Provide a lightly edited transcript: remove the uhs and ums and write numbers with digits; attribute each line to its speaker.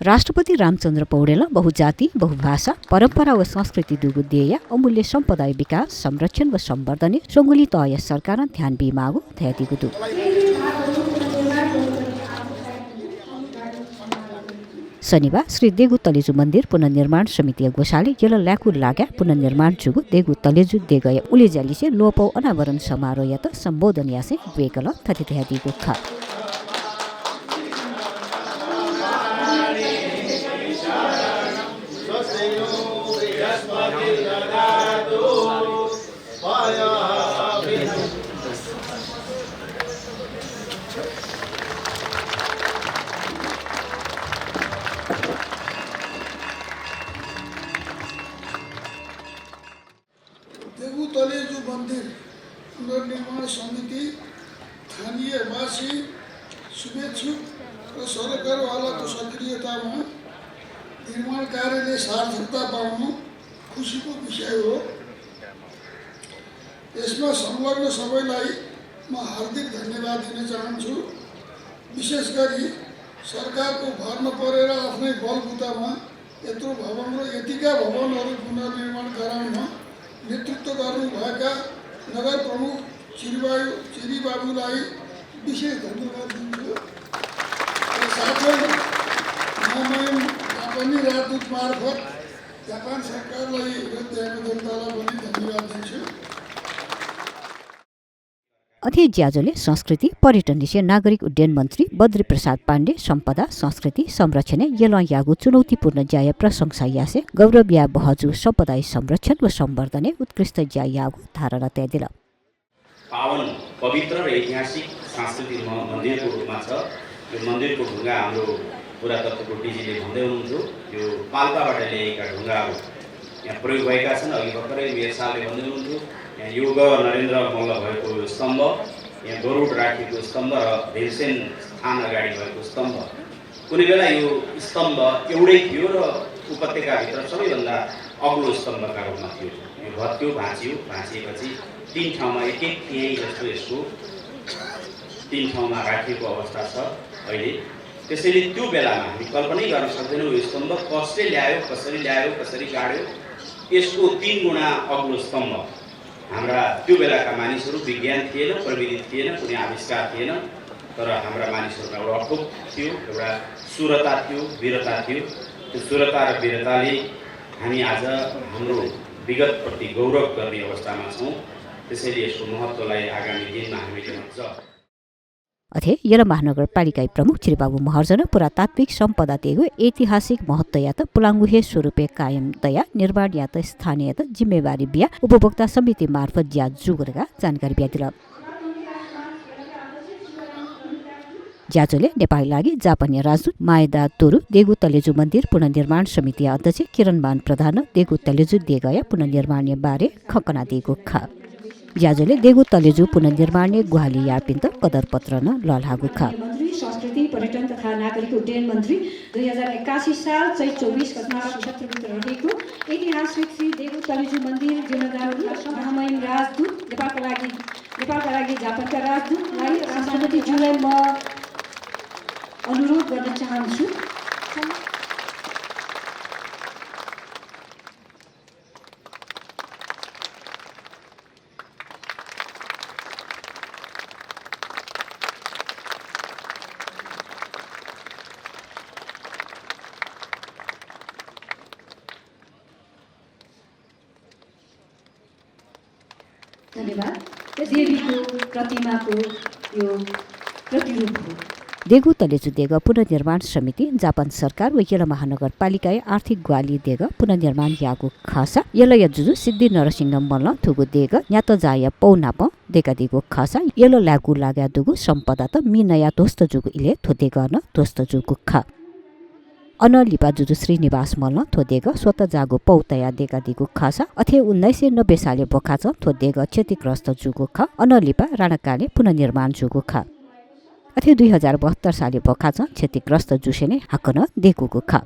Speaker 1: राष्ट्रपति रामचन्द्र पौडेल बहुजाति बहुभाषा परम्परा व संस्कृति दुगु देय अमूल्य सम्पदाय विकास संरक्षण व सम्वर्धन सोंगुली तय सरकार ध्यान बिमागु थयातिगुदु शनिबार श्री देगु तलेजु मन्दिर पुनर्निर्माण समिति गोशाले यल ल्याकु लाग्या पुनर्निर्माण जुगु देगु तलेजु देगय उलेजालिसे लोपौ अनावरण समारोह यत सम्बोधन यासे वेकल थतिथयातिगु ख
Speaker 2: देगु तलेजु मन्दिर पुनर्निर्माण समिति स्थानीयवासी शुभेच्छुक र सरकारवालाको सक्रियतामा निर्माण कार्यले सार्थकता पाउनु खुसीको विषय हो। यसमा संलग्न सबैलाई म हार्दिक धन्यवाद दिन चाहन्छु। विशेष गरी सरकारको भर नपरेर आफ्नै बलबुतामा यत्रो भवन र यतिका भवनहरू पुनर्निर्माण गराउन नेतृत्व गर्नुभएका नगर प्रमुख चिरीबाबुलाई विशेष धन्यवाद दिन्छु। साथै महामहिम जापानी राजदूत मार्फत जापान सरकारलाई र त्यहाँको जनतालाई पनि धन्यवाद दिन्छु।
Speaker 1: अध्यक्ष ज्याजोले संस्कृति पर्यटन विषय नागरिक उड्डयन मन्त्री बद्री प्रसाद पाण्डे सम्पदा संस्कृति संरक्षण यल यागु चुनौतीपूर्ण ज्याय प्रशंसा यासे गौरव या बहजु सम्पदा संरक्षण व सम्वर्धन उत्कृष्ट ज्या यागु धारणा त्यादिल।
Speaker 3: पावन पवित्र र ऐतिहासिक सांस्कृतिक मन्दिरको रूपमा छ। यो मन्दिरको ढुङ्गा हाम्रो पुरातत्वको डीजीले भन्दै हुनुहुन्थ्यो, यो पाल्पाबाट ल्याएका ढुङ्गाहरू यहाँ प्रयोग भएका छन्। अघि भर्खरै मेयर साहबले भन्दै हुनुहुन्थ्यो, यहाँ योग नरेन्द्र मल्ल भएको स्तम्भ, यहाँ गरुड राखेको स्तम्भ र भीमसेन स्थान अगाडि भएको स्तम्भ। कुनै बेला यो स्तम्भ एउटै थियो र उपत्यकाभित्र सबैभन्दा अग्लो स्तम्भका रूपमा थियो। यो भत्क्यो, भाँचिएपछि तीन ठाउँमा एक एक थिए जस्तो यसको तीन ठाउँमा राखिएको अवस्था छ अहिले। त्यसैले त्यो बेलामा हामी कल्पनै गर्न सक्दैनौँ यो स्तम्भ कसले ल्यायो, कसरी गाड्यो। यसको 3 गुणा अग्लो स्तम्भ। हाम्रा त्यो बेलाका मानिसहरू विज्ञान थिएन, प्रविधि थिएन, कुनै आविष्कार थिएन, तर हाम्रा मानिसहरूमा एउटा अठोट थियो, एउटा सुरता थियो, वीरता थियो। त्यो सुरता र वीरताले हामी आज हाम्रो विगतप्रति गौरव गर्ने अवस्थामा छौँ। त्यसैले यसको महत्त्वलाई आगामी दिनमा हामीले अझ
Speaker 1: अथे यल महानगरपालिका प्रमुख चिरीबाबु महर्जन पुरातात्विक सम्पदा तेगु ऐतिहासिक महत्व या त पुलाङ्गुहे स्वरूपे कायम दया निर्माण या त स्थानीय त जिम्मेवारी बिया उपभोक्ता समिति मार्फत ज्या जुगरका जानकारी बिया दिल। ज्याजोले नेपाली लागि जापानी राजदूत माएदा तोरु देगु तलेजु मन्दिर पुनर्निर्माण समिति अध्यक्ष किरणमान प्रधान देगु तलेजु देगया पुनर्निर्माण बारे खकना दिएको खा। ज्याजोले देगु तलेजु पुनर्निर्माण गुहाली यापिन्त कदर पत्र न लल्हागु खा।
Speaker 4: मन्त्री संस्कृति पर्यटन तथा नागरिक उड्डयन मन्त्री 2081 साल चैत 24 गते क्षेत्रभित्र रहेको ऐतिहासिक श्री देगु तलेजु मन्दिर जिम्मेदारी महामहिम राजदूत नेपालका लागि जापानका राजदूतलाई राष्ट्रपतिज्यूलाई म अनुरोध गर्न चाहन्छु। धन्यवाद। देवीको प्रतिमाको यो प्रतिरूप हो।
Speaker 1: देगु तलेजु देग पुनर्निर्माण समिति जापान सरकार व यल महानगरपालिका आर्थिक ग्वाली देग पुनर्निर्माण यागु खासा यल यजुजु सिद्धि नरसिंह मल्ल थुगु देग न्यात जाय पौनाप देगा दिगु खासा यल लागु लाग्या दुगु सम्पदा त मिनया दोस्त जुगु इले थोदे गर्न दोस्त जुगु खा। अनलिपा जुजु श्रीनिवास मल्ल थोदेग स्वत जागो पौतया देगा दिगु खासा अथे 1990 साले बोखाच थोदेग क्षतिग्रस्त जुगु खा। अनलिपा राणाकाले पुनर्निर्माण जुगु खा। अथे 2072 साले बोखाच क्षतिग्रस्त जुसेने हाकन देगुगु खा।